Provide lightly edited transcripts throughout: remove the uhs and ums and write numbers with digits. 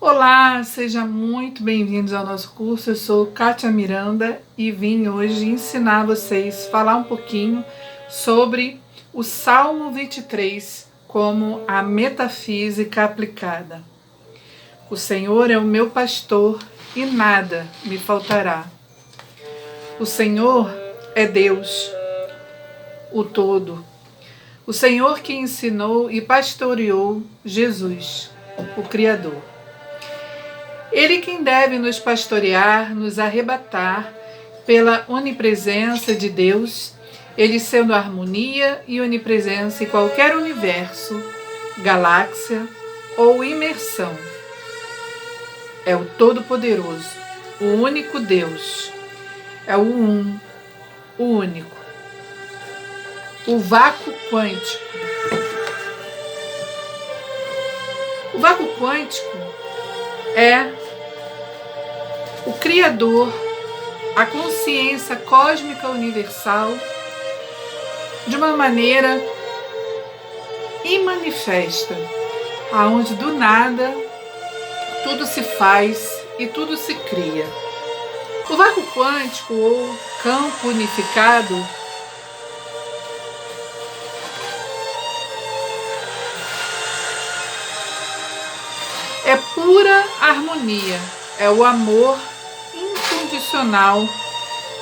Olá, sejam muito bem-vindos ao nosso curso. Eu sou Kátia Miranda e vim hoje ensinar vocês, falar um pouquinho sobre o Salmo 23 como a metafísica aplicada. O Senhor é o meu pastor e nada me faltará. O Senhor é Deus, o todo. O Senhor que ensinou e pastoreou Jesus, o Criador. Ele quem deve nos pastorear, nos arrebatar pela onipresença de Deus, ele sendo harmonia e onipresença em qualquer universo, galáxia ou imersão. É o Todo-Poderoso, o único Deus, é o o único, o vácuo quântico. O vácuo quântico é o Criador, a consciência cósmica universal, de uma maneira imanifesta, aonde do nada tudo se faz e tudo se cria. O vácuo quântico ou campo unificado é pura harmonia, é o amor incondicional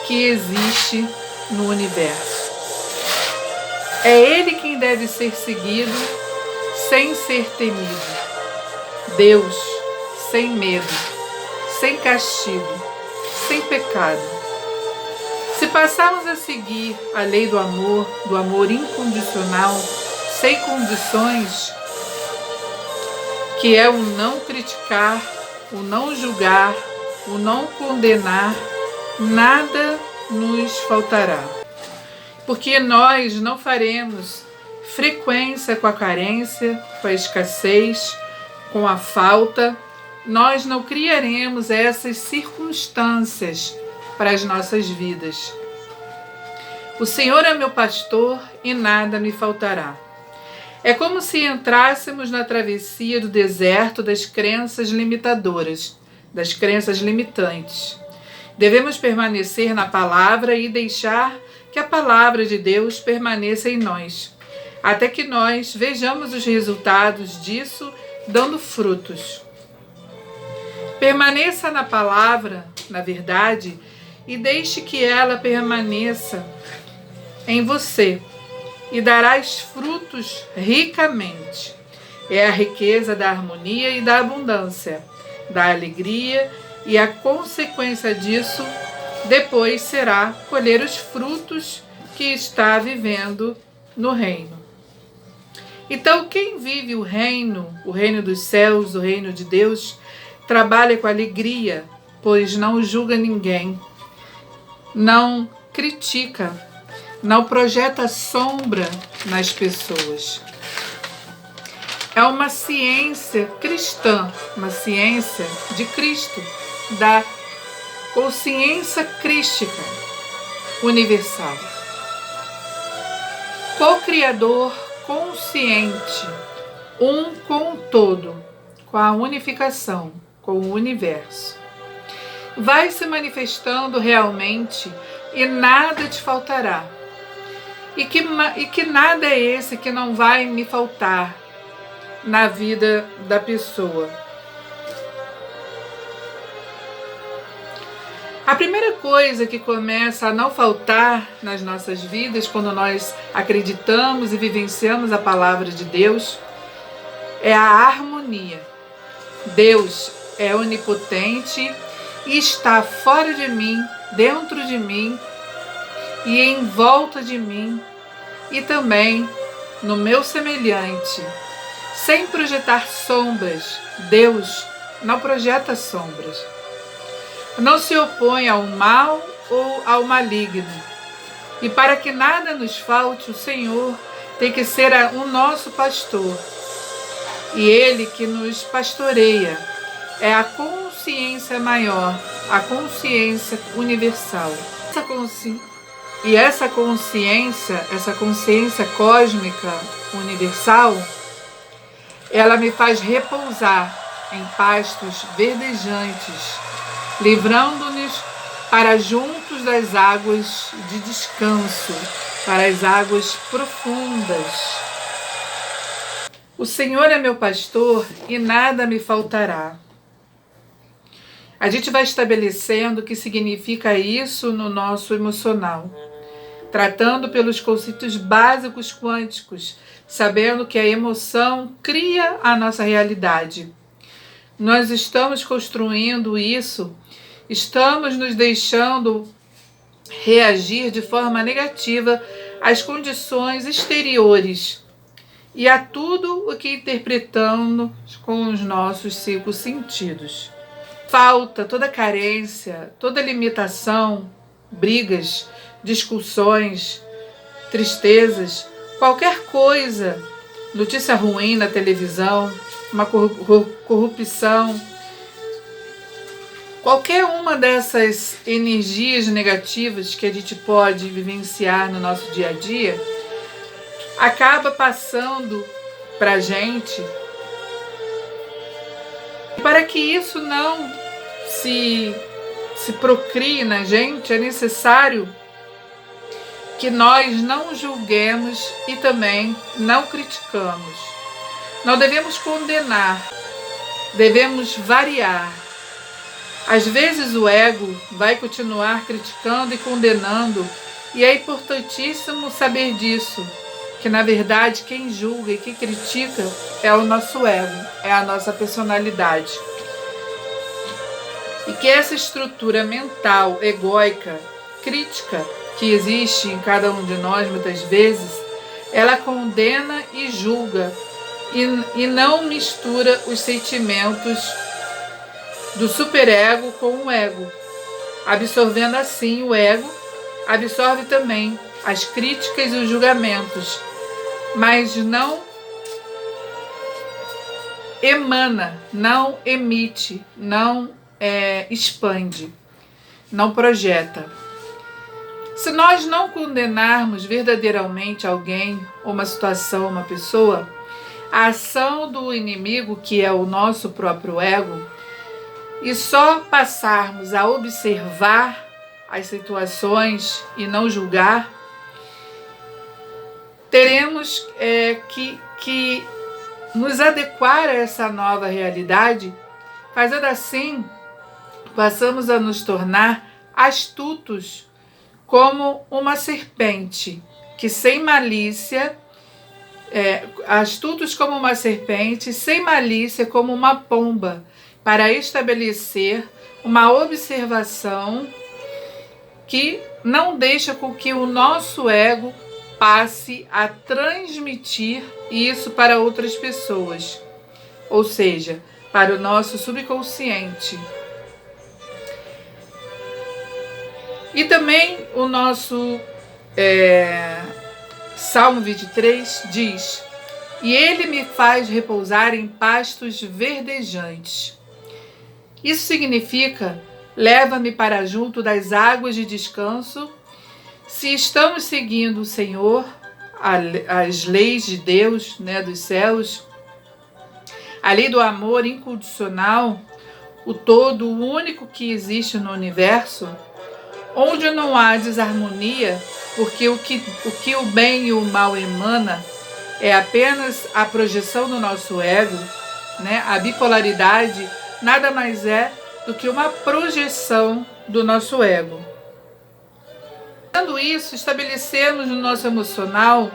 que existe no universo. É ele quem deve ser seguido sem ser temido. Deus, sem medo, sem castigo, sem pecado. Se passarmos a seguir a lei do amor incondicional, sem condições, que é o não criticar, o não julgar, o não condenar, nada nos faltará. Porque nós não faremos frequência com a carência, com a escassez, com a falta. Nós não criaremos essas circunstâncias para as nossas vidas. O Senhor é meu pastor e nada me faltará. É como se entrássemos na travessia do deserto das crenças limitadoras, das crenças limitantes. Devemos permanecer na palavra e deixar que a palavra de Deus permaneça em nós, até que nós vejamos os resultados disso dando frutos. Permaneça na palavra, na verdade, e deixe que ela permaneça em você, e darás frutos ricamente. É a riqueza da harmonia e da abundância, da alegria, e a consequência disso depois será colher os frutos que está vivendo no reino. Então, quem vive o reino dos céus, o reino de Deus, trabalha com alegria, pois não julga ninguém, não critica, não projeta sombra nas pessoas. É uma ciência cristã, uma ciência de Cristo, da consciência crística universal. Co-criador consciente, um com o todo, com a unificação, com o universo. Vai se manifestando realmente e nada te faltará. E que nada é esse que não vai me faltar na vida da pessoa. A primeira coisa que começa a não faltar nas nossas vidas, quando nós acreditamos e vivenciamos a palavra de Deus, é a harmonia. Deus é onipotente e está fora de mim, dentro de mim e em volta de mim e também no meu semelhante, sem projetar sombras. Deus não projeta sombras. Não se opõe ao mal ou ao maligno. E para que nada nos falte, o Senhor tem que ser o nosso pastor. E Ele que nos pastoreia é a consciência maior, a consciência universal. Essa consciência cósmica universal, ela me faz repousar em pastos verdejantes, livrando-nos para juntos das águas de descanso, para as águas profundas. O Senhor é meu pastor e nada me faltará. A gente vai estabelecendo o que significa isso no nosso emocional, tratando pelos conceitos básicos quânticos, sabendo que a emoção cria a nossa realidade. Nós estamos construindo isso, estamos nos deixando reagir de forma negativa às condições exteriores e a tudo o que interpretamos com os nossos 5 sentidos. Falta, toda carência, toda limitação, brigas, discussões, tristezas, qualquer coisa, notícia ruim na televisão, uma corrupção, qualquer uma dessas energias negativas que a gente pode vivenciar no nosso dia a dia, acaba passando para a gente. Para que isso não se procrie na gente, é necessário que nós não julguemos e também não criticamos. Não devemos condenar, devemos variar. Às vezes o ego vai continuar criticando e condenando, e é importantíssimo saber disso, que na verdade quem julga e quem critica é o nosso ego, é a nossa personalidade. E que essa estrutura mental, egóica, crítica, que existe em cada um de nós muitas vezes, ela condena e julga e não mistura os sentimentos do superego com o ego. Absorvendo assim o ego, absorve também as críticas e os julgamentos, mas não emana, não emite, não expande, não projeta. Se nós não condenarmos verdadeiramente alguém, uma situação, uma pessoa, a ação do inimigo, que é o nosso próprio ego, e só passarmos a observar as situações e não julgar, teremos que nos adequar a essa nova realidade. Fazendo assim, passamos a nos tornar astutos como uma serpente, que sem malícia, astutos como uma serpente, sem malícia como uma pomba, para estabelecer uma observação que não deixa com que o nosso ego passe a transmitir isso para outras pessoas, ou seja, para o nosso subconsciente. E também o nosso Salmo 23 diz: e ele me faz repousar em pastos verdejantes. Isso significa: leva-me para junto das águas de descanso. Se estamos seguindo o Senhor, as leis de Deus, dos céus, a lei do amor incondicional, o todo, o único que existe no universo, onde não há desarmonia, porque o que o bem e o mal emana é apenas a projeção do nosso ego, a bipolaridade nada mais é do que uma projeção do nosso ego. Fazendo isso, estabelecemos no nosso emocional,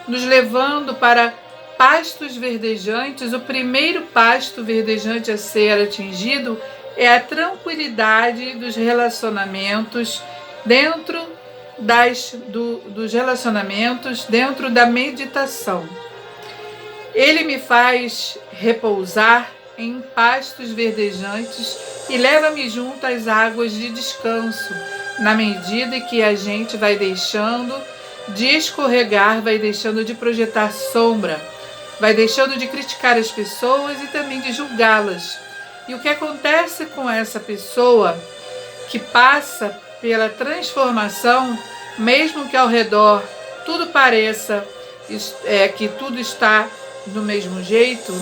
nos levando para pastos verdejantes. O primeiro pasto verdejante a ser atingido é a tranquilidade dos relacionamentos, dos relacionamentos dentro da meditação. Ele me faz repousar em pastos verdejantes e leva-me junto às águas de descanso, na medida que a gente vai deixando de escorregar, vai deixando de projetar sombra, vai deixando de criticar as pessoas e também de julgá-las. E o que acontece com essa pessoa que passa pela transformação, mesmo que ao redor tudo pareça que tudo está do mesmo jeito,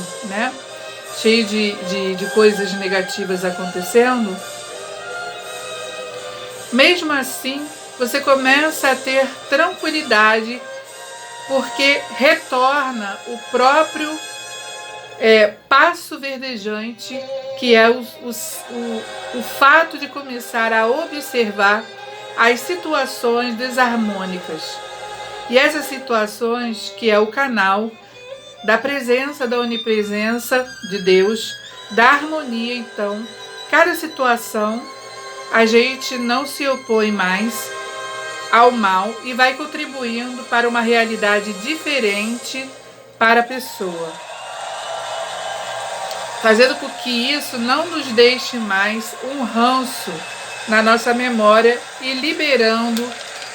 cheio de coisas negativas acontecendo, mesmo assim você começa a ter tranquilidade, porque retorna o próprio passo verdejante, que é o fato de começar a observar as situações desarmônicas. E essas situações, que é o canal da presença, da onipresença de Deus, da harmonia. Então, cada situação, a gente não se opõe mais ao mal e vai contribuindo para uma realidade diferente para a pessoa, fazendo com que isso não nos deixe mais um ranço na nossa memória e liberando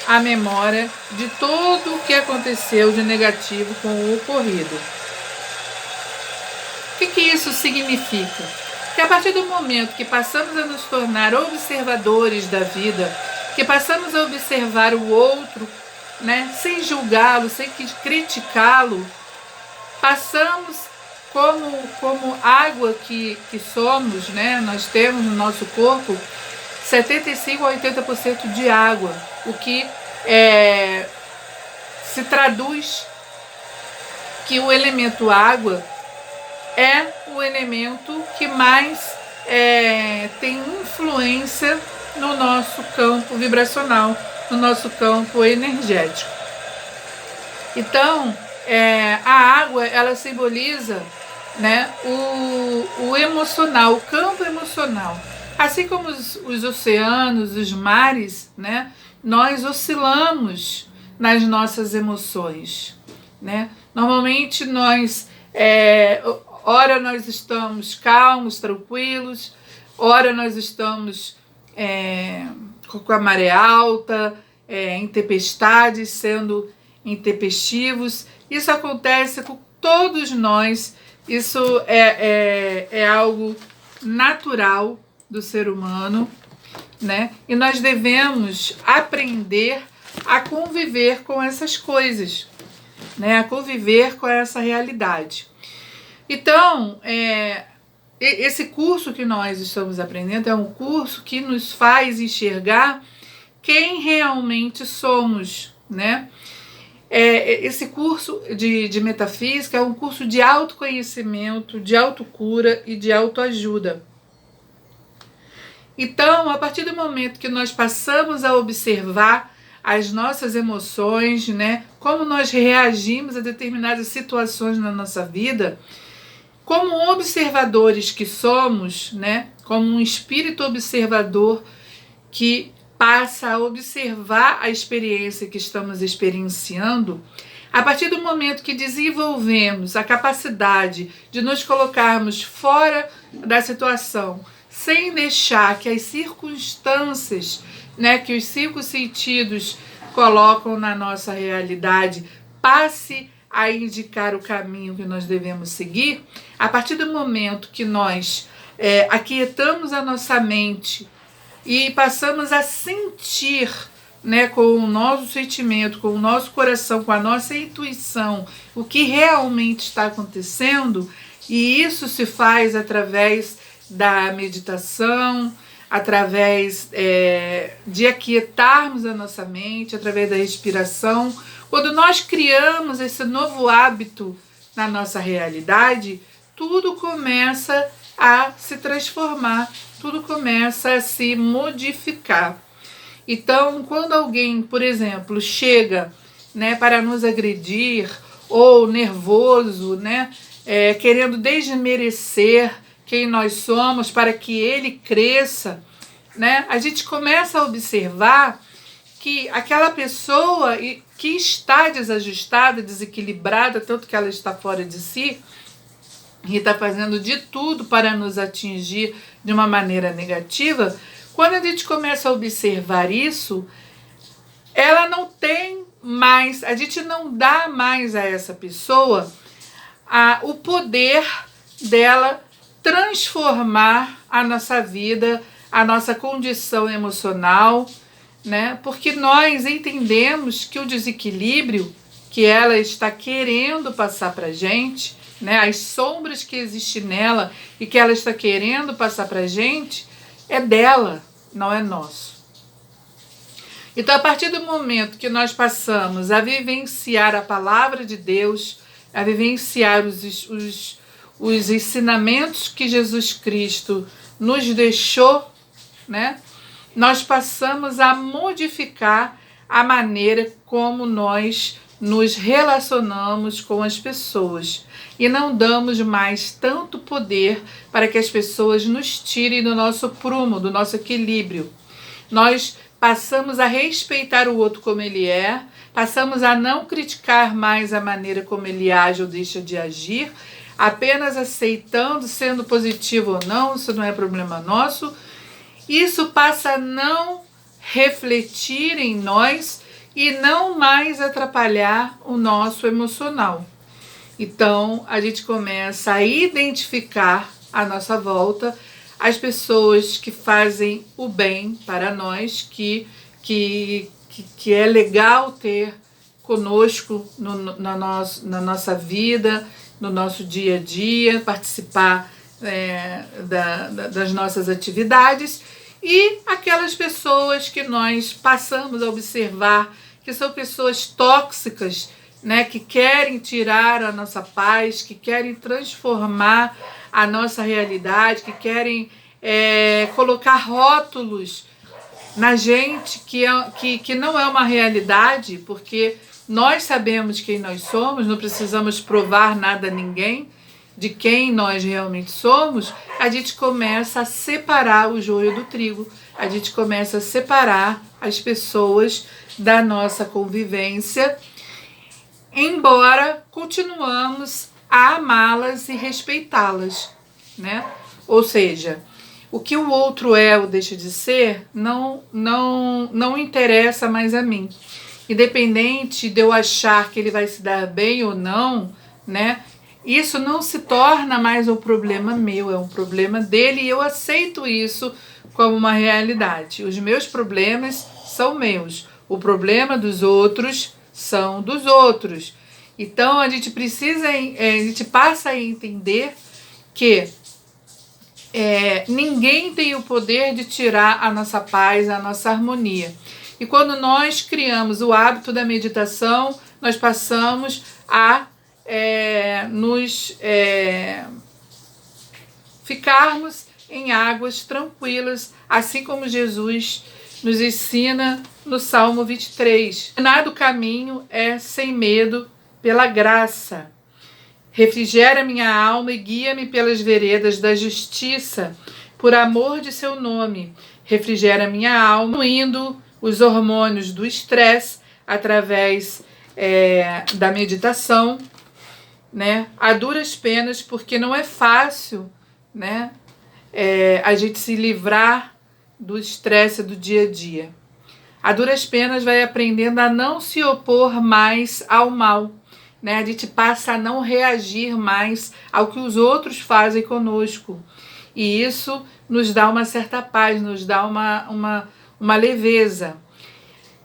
a memória de tudo o que aconteceu de negativo com o ocorrido. O que isso significa? Que a partir do momento que passamos a nos tornar observadores da vida, que passamos a observar o outro, né, sem julgá-lo, sem criticá-lo, passamos como água que somos, né, nós temos no nosso corpo 75 a 80% de água, o que se traduz que o elemento água é o elemento que mais tem influência no nosso campo vibracional, no nosso campo energético. Então, a água, ela simboliza, né, o emocional, o campo emocional. Assim como os oceanos, os mares, né, nós oscilamos nas nossas emoções, né? Normalmente ora nós estamos calmos, tranquilos, ora nós estamos com a maré alta, em tempestades, sendo intempestivos. Isso acontece com todos nós, isso é algo natural do ser humano, né? E nós devemos aprender a conviver com essas coisas, né? A conviver com essa realidade. Então, esse curso que nós estamos aprendendo é um curso que nos faz enxergar quem realmente somos, né? Esse curso de metafísica é um curso de autoconhecimento, de autocura e de autoajuda. Então, a partir do momento que nós passamos a observar as nossas emoções, né, como nós reagimos a determinadas situações na nossa vida, como observadores que somos, né, como um espírito observador que passa a observar a experiência que estamos experienciando, a partir do momento que desenvolvemos a capacidade de nos colocarmos fora da situação, sem deixar que as circunstâncias, né, que os 5 sentidos colocam na nossa realidade, passe a indicar o caminho que nós devemos seguir, a partir do momento que nós aquietamos a nossa mente e passamos a sentir, né, com o nosso sentimento, com o nosso coração, com a nossa intuição, o que realmente está acontecendo, e isso se faz através da meditação, através de aquietarmos a nossa mente, através da respiração. Quando nós criamos esse novo hábito na nossa realidade, tudo começa a se transformar, tudo começa a se modificar. Então, quando alguém, por exemplo, chega, né, para nos agredir, ou nervoso, né, querendo desmerecer quem nós somos para que ele cresça, né, a gente começa a observar que aquela pessoa que está desajustada, desequilibrada, tanto que ela está fora de si, e está fazendo de tudo para nos atingir de uma maneira negativa, quando a gente começa a observar isso, ela não tem mais, a gente não dá mais a essa pessoa o poder dela transformar a nossa vida, a nossa condição emocional, né? Porque nós entendemos que o desequilíbrio que ela está querendo passar para a gente, né? As sombras que existem nela e que ela está querendo passar para a gente é dela, não é nosso. Então, a partir do momento que nós passamos a vivenciar a palavra de Deus, a vivenciar os ensinamentos que Jesus Cristo nos deixou, né? Nós passamos a modificar a maneira como nós nos relacionamos com as pessoas e não damos mais tanto poder para que as pessoas nos tirem do nosso prumo, do nosso equilíbrio. Nós passamos a respeitar o outro como ele é, passamos a não criticar mais a maneira como ele age ou deixa de agir, apenas aceitando, sendo positivo ou não, isso não é problema nosso. Isso passa a não refletir em nós e não mais atrapalhar o nosso emocional. Então, a gente começa a identificar à nossa volta as pessoas que fazem o bem para nós, que é legal ter conosco na nossa vida, no nosso dia a dia, participar das nossas atividades, e aquelas pessoas que nós passamos a observar que são pessoas tóxicas, né, que querem tirar a nossa paz, que querem transformar a nossa realidade, que querem colocar rótulos na gente que não é uma realidade, porque nós sabemos quem nós somos, não precisamos provar nada a ninguém de quem nós realmente somos. A gente começa a separar o joio do trigo, a gente começa a separar as pessoas da nossa convivência, embora continuamos a amá-las e respeitá-las, né? Ou seja, o que o outro é ou deixa de ser não interessa mais a mim. Independente de eu achar que ele vai se dar bem ou não, né? Isso não se torna mais um problema meu, é um problema dele e eu aceito isso como uma realidade. Os meus problemas são meus, o problema dos outros são dos outros. Então a gente passa a entender que ninguém tem o poder de tirar a nossa paz, a nossa harmonia. E quando nós criamos o hábito da meditação, nós passamos a ficarmos em águas tranquilas, assim como Jesus nos ensina no Salmo 23. Nada do caminho é sem medo pela graça. Refrigera minha alma e guia-me pelas veredas da justiça, por amor de seu nome. Refrigera minha alma, indo os hormônios do estresse através da meditação, né? A duras penas, porque não é fácil, né? A gente se livrar do estresse do dia a dia. A duras penas vai aprendendo a não se opor mais ao mal, né? A gente passa a não reagir mais ao que os outros fazem conosco. E isso nos dá uma certa paz, nos dá uma leveza.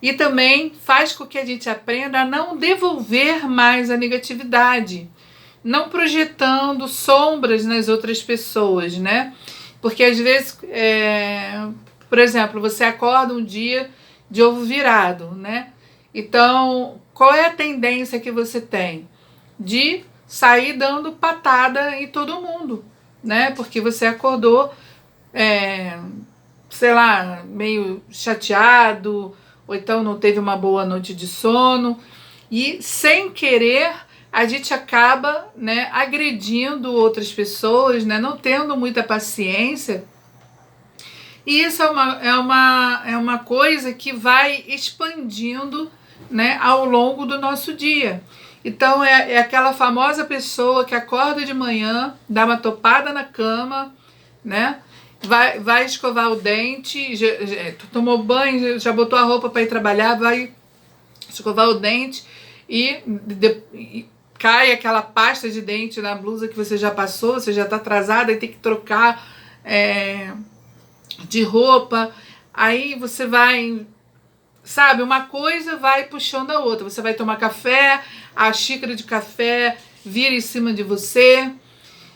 E também faz com que a gente aprenda a não devolver mais a negatividade, não projetando sombras nas outras pessoas, né? Porque às vezes, por exemplo, você acorda um dia de ovo virado, né? Então, qual é a tendência que você tem? De sair dando patada em todo mundo, né? Porque você acordou, sei lá, meio chateado, ou então não teve uma boa noite de sono, e sem querer a gente acaba, né, agredindo outras pessoas, né, não tendo muita paciência. E isso é uma coisa que vai expandindo, né, ao longo do nosso dia. Então é aquela famosa pessoa que acorda de manhã, dá uma topada na cama, né, vai escovar o dente, tomou banho, já botou a roupa para ir trabalhar, vai escovar o dente e cai aquela pasta de dente na blusa que você já passou, você já está atrasada e tem que trocar de roupa. Aí você vai, sabe, uma coisa vai puxando a outra. Você vai tomar café, a xícara de café vira em cima de você.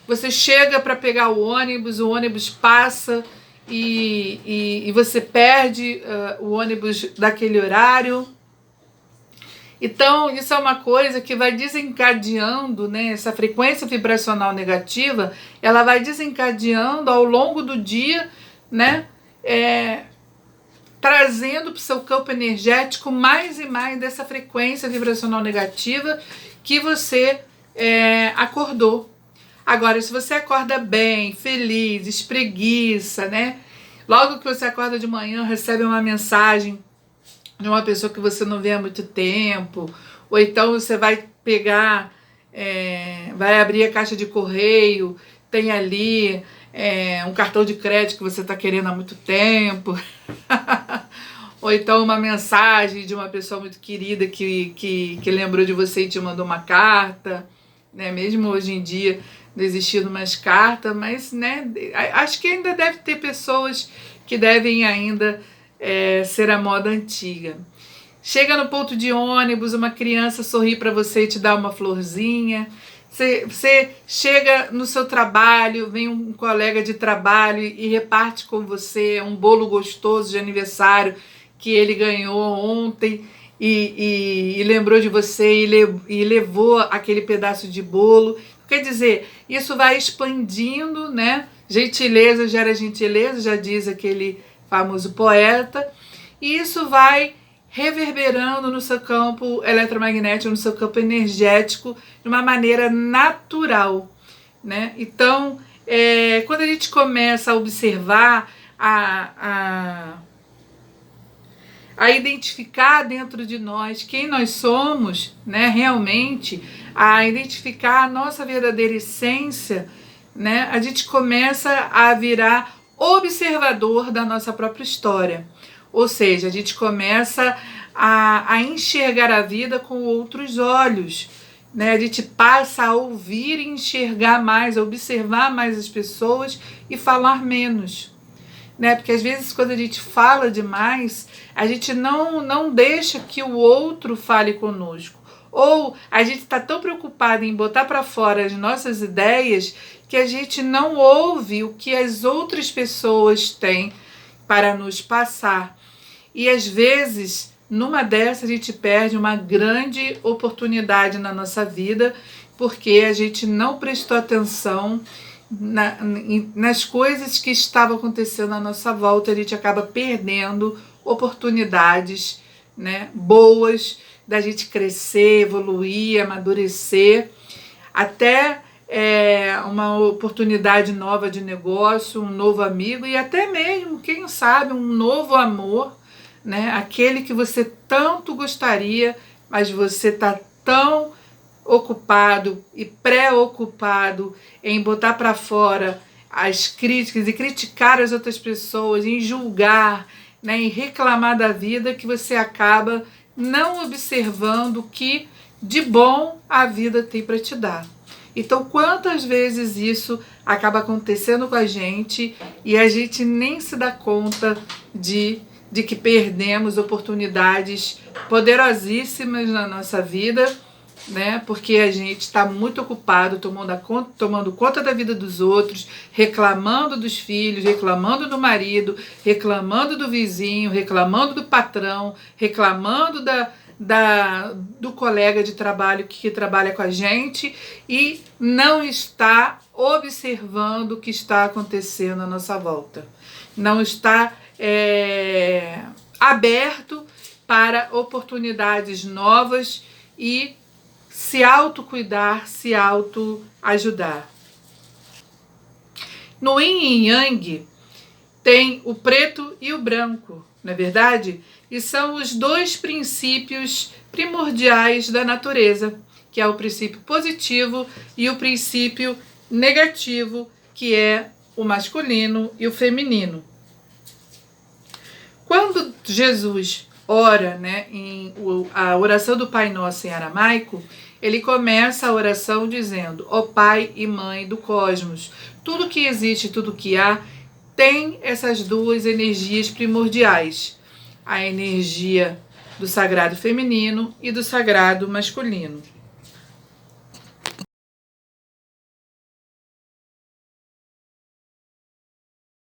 Você chega para pegar o ônibus passa e você perde o ônibus daquele horário. Então, isso é uma coisa que vai desencadeando, né? Essa frequência vibracional negativa, ela vai desencadeando ao longo do dia, né? Trazendo para o seu campo energético mais e mais dessa frequência vibracional negativa que você acordou. Agora, se você acorda bem, feliz, espreguiça, né? Logo que você acorda de manhã, recebe uma mensagem de uma pessoa que você não vê há muito tempo, ou então você vai pegar, vai abrir a caixa de correio, tem ali um cartão de crédito que você está querendo há muito tempo, ou então uma mensagem de uma pessoa muito querida que lembrou de você e te mandou uma carta, né? Mesmo hoje em dia não existindo mais carta, mas, né, acho que ainda deve ter pessoas que devem ainda ser a moda antiga. Chega no ponto de ônibus, uma criança sorri para você e te dá uma florzinha. Você chega no seu trabalho, vem um colega de trabalho e reparte com você um bolo gostoso de aniversário que ele ganhou ontem e lembrou de você e levou aquele pedaço de bolo. Quer dizer, isso vai expandindo, né? Gentileza gera gentileza, já diz aquele famoso poeta, e isso vai reverberando no seu campo eletromagnético, no seu campo energético, de uma maneira natural, né? Então, quando a gente começa a observar, a identificar dentro de nós quem nós somos, né? Realmente, a identificar a nossa verdadeira essência, né? A gente começa a virar observador da nossa própria história. Ou seja, a gente começa a enxergar a vida com outros olhos, né? A gente passa a ouvir e enxergar mais, a observar mais as pessoas e falar menos, né? Porque às vezes quando a gente fala demais, a gente não deixa que o outro fale conosco. Ou a gente está tão preocupado em botar para fora as nossas ideias que a gente não ouve o que as outras pessoas têm para nos passar. E às vezes, numa dessas, a gente perde uma grande oportunidade na nossa vida porque a gente não prestou atenção nas coisas que estavam acontecendo à nossa volta. A gente acaba perdendo oportunidades, né, boas da gente crescer, evoluir, amadurecer, até uma oportunidade nova de negócio, um novo amigo e até mesmo, quem sabe, um novo amor, né? Aquele que você tanto gostaria, mas você está tão ocupado e preocupado em botar para fora as críticas e criticar as outras pessoas, em julgar, né, em reclamar da vida, que você acaba não observando o que de bom a vida tem para te dar. Então, quantas vezes isso acaba acontecendo com a gente e a gente nem se dá conta de que perdemos oportunidades poderosíssimas na nossa vida, né? Porque a gente está muito ocupado tomando conta da vida dos outros, reclamando dos filhos, reclamando do marido, reclamando do vizinho, reclamando do patrão, reclamando do colega de trabalho que trabalha com a gente e não está observando o que está acontecendo à nossa volta. Não está aberto para oportunidades novas e se autocuidar, se autoajudar. No Yin e Yang tem o preto e o branco, não é verdade? E são os dois princípios primordiais da natureza, que é o princípio positivo e o princípio negativo, que é o masculino e o feminino. Quando Jesus ora, né, a oração do Pai Nosso em aramaico, ele começa a oração dizendo: ó Pai e Mãe do Cosmos, tudo que existe, tudo que há, tem essas duas energias primordiais, a energia do sagrado feminino e do sagrado masculino.